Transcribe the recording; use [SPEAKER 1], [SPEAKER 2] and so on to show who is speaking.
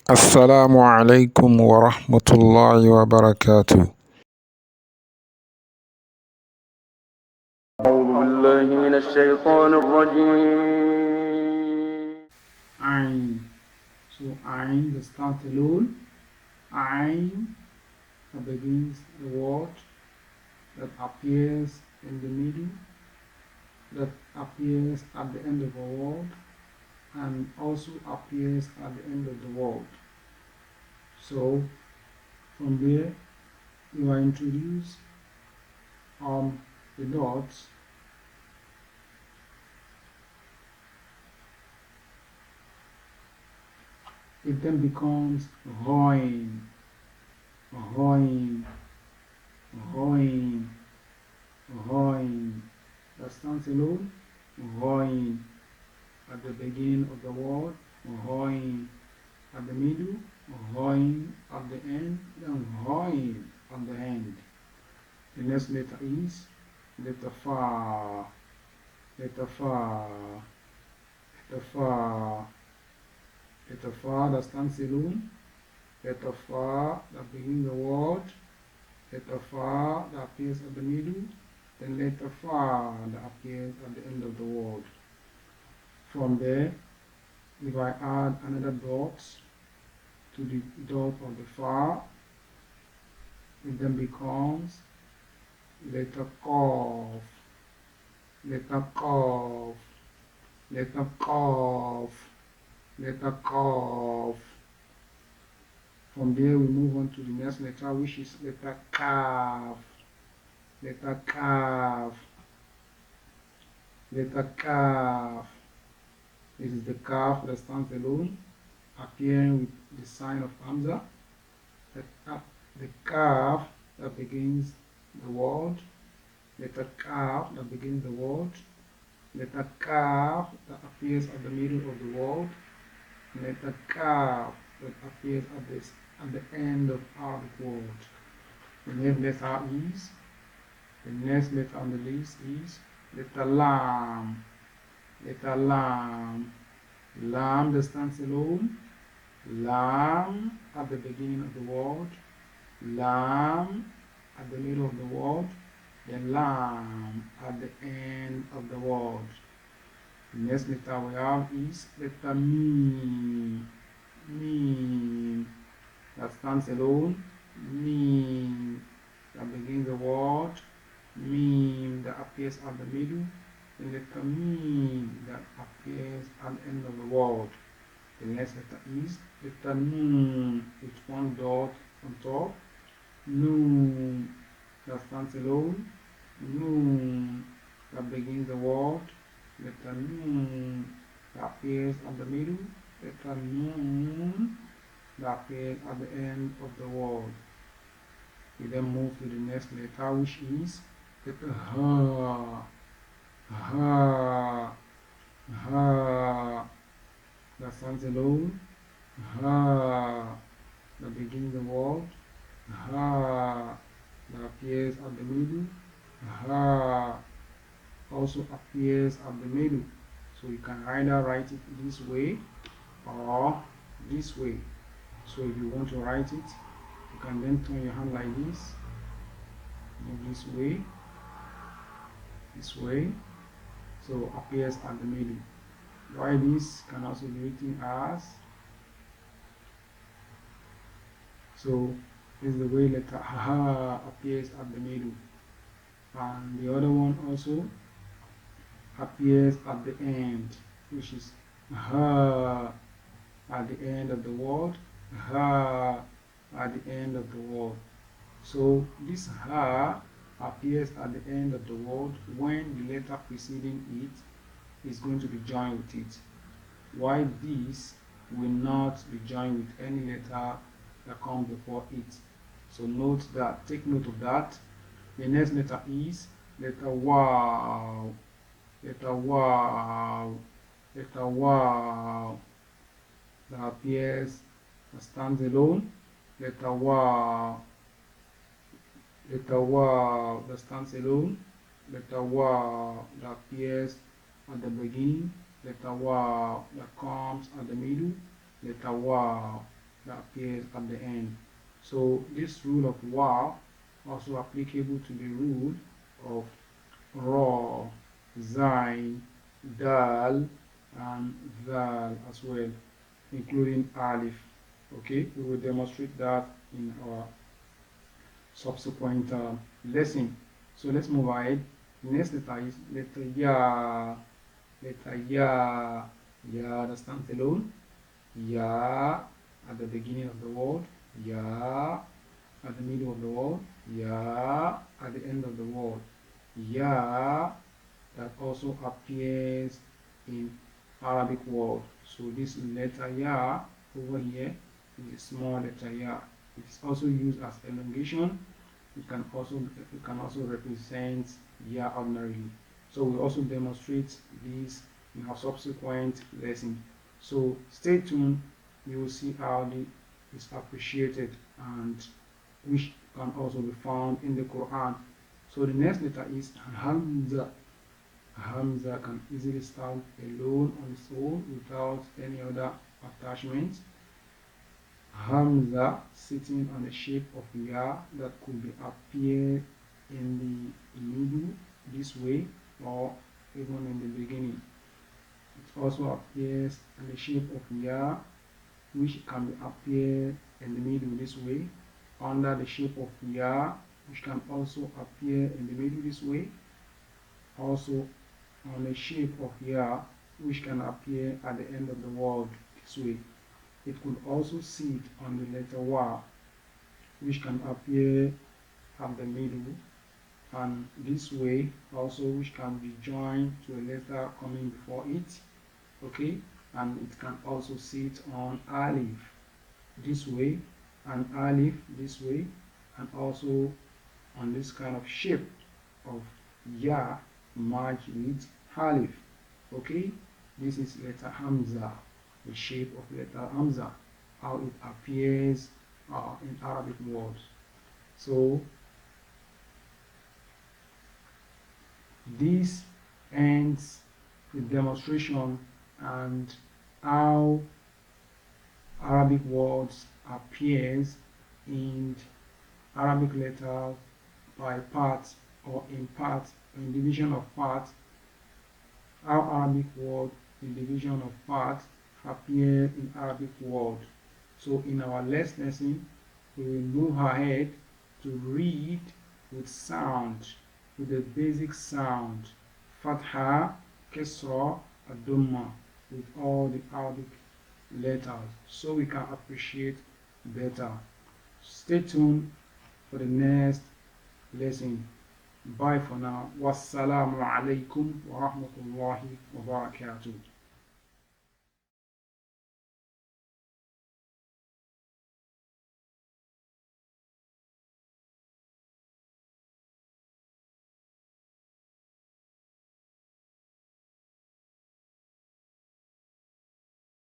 [SPEAKER 1] السلام عليكم ورحمة الله وبركاته.
[SPEAKER 2] أعوذ بالله من الشيطان الرجيم.
[SPEAKER 3] Ain. So Ain, the start alone. Ain that begins the word that appears in the middle, that appears at the end of a word, and also appears at the end of the word. So from there, you are introduced the dots. It then becomes Roin, Roin, Roin, Roin. That stands alone. Roin at the beginning of the word, Roin at the middle, Roin at the end, then Roin at the end. The next letter is letter Fa, letter Fa, letter Fa, letter Fa that stands alone, letter Fa that begins the word, letter Fa that appears at the middle, then letter Fa that appears at the end of the word. From there, if I add another dot to the dot of the Fa, it then becomes letter Qaf, letter Qaf, letter Qaf, letter Qaf. From there, we move on to the next letter, which is letter Kaf, letter Kaf, letter Kaf. This is the Kaf that stands alone, appearing with the sign of Hamza. The Kaf that begins the word, letter Kaf that begins the word, letter Kaf that appears at the middle of the word, letter Kaf that appears at the end of Arabic word. The next letter is, the next letter on the list is letter Lam, letter Lam, Lam that stands alone, Lam at the beginning of the word, Lam at the middle of the word, then Lam at the end of the word. The next letter we have is letter Mim, Mim that stands alone, Mim that begins the word, Mim that appears at the middle, the letter Mim that appears at the end of the word. The next letter is letter Nun with one dot on top, Nun that stands alone, Nun that begins the word, letter Nun that appears at the middle, letter Nun that appears at the end of the word. We then move to the next letter, which is letter Ha, Ha, Ha that stands alone, Ha that begins the word, Ha that appears at the middle, Ha also appears at the middle. So you can either write it this way or this way. So if you want to write it, you can then turn your hand like this, move this way, so appears at the middle. Why this can also be written as, so this is the way letter Ha appears at the middle, and the other one also appears at the end, which is Ha at the end of the word, Ha at the end of the word. So this Ha appears at the end of the word when the letter preceding it is going to be joined with it, while this will not be joined with any letter that comes before it. So note that, take note of that. The next letter is letter Wow, letter Wow, letter Wow that appears, that stands alone, letter Wow, letter Wow that stands alone, letter Wow that appears at the beginning, letter Wow that comes at the middle, letter Wow that appears at the end. So this rule of waw also applicable to the rule of ra, zain, dal, and zal as well, including alif. Okay, we will demonstrate that in our subsequent lesson. So let's move ahead. The next letter is letter ya. Letter ya. Ya, that stands alone. Ya at the beginning of the word. Ya at the middle of the word. Ya at the end of the word. Ya that also appears in Arabic word. So this letter ya over here is a small letter ya. It is also used as elongation. It can also represent ya ordinarily. So we also demonstrate this in our subsequent lesson. So stay tuned. You will see how it is appreciated and which can also be found in the Quran. So the next letter is Hamza. Hamza can easily stand alone on its own without any other attachment. Hamza sitting on the shape of ya that could be appear in the middle this way or even in the beginning. It also appears in the shape of ya which can appear in the middle this way, under the shape of ya which can also appear in the middle this way, also on the shape of ya which can appear at the end of the word this way. It could also sit on the letter wa which can appear at the middle and this way also, which can be joined to a letter coming before it. Okay, and it can also sit on alif this way and alif this way, and also on this kind of shape of ya merged with alif. Okay, this is letter Hamza, the shape of letter Hamza, how it appears in Arabic words. So this ends the demonstration and how Arabic words appears in Arabic letters by parts or in parts, in division of parts, how Arabic word in division of parts appear in Arabic word. So in our next lesson, we will move ahead to read with sound, with the basic sound, Fatha, Kesra, Adumma, with all the Arabic letters, so we can appreciate better. Stay tuned for the next lesson. Bye for now. Wassalamu alaikum wa rahmatullahi wa barakatuh.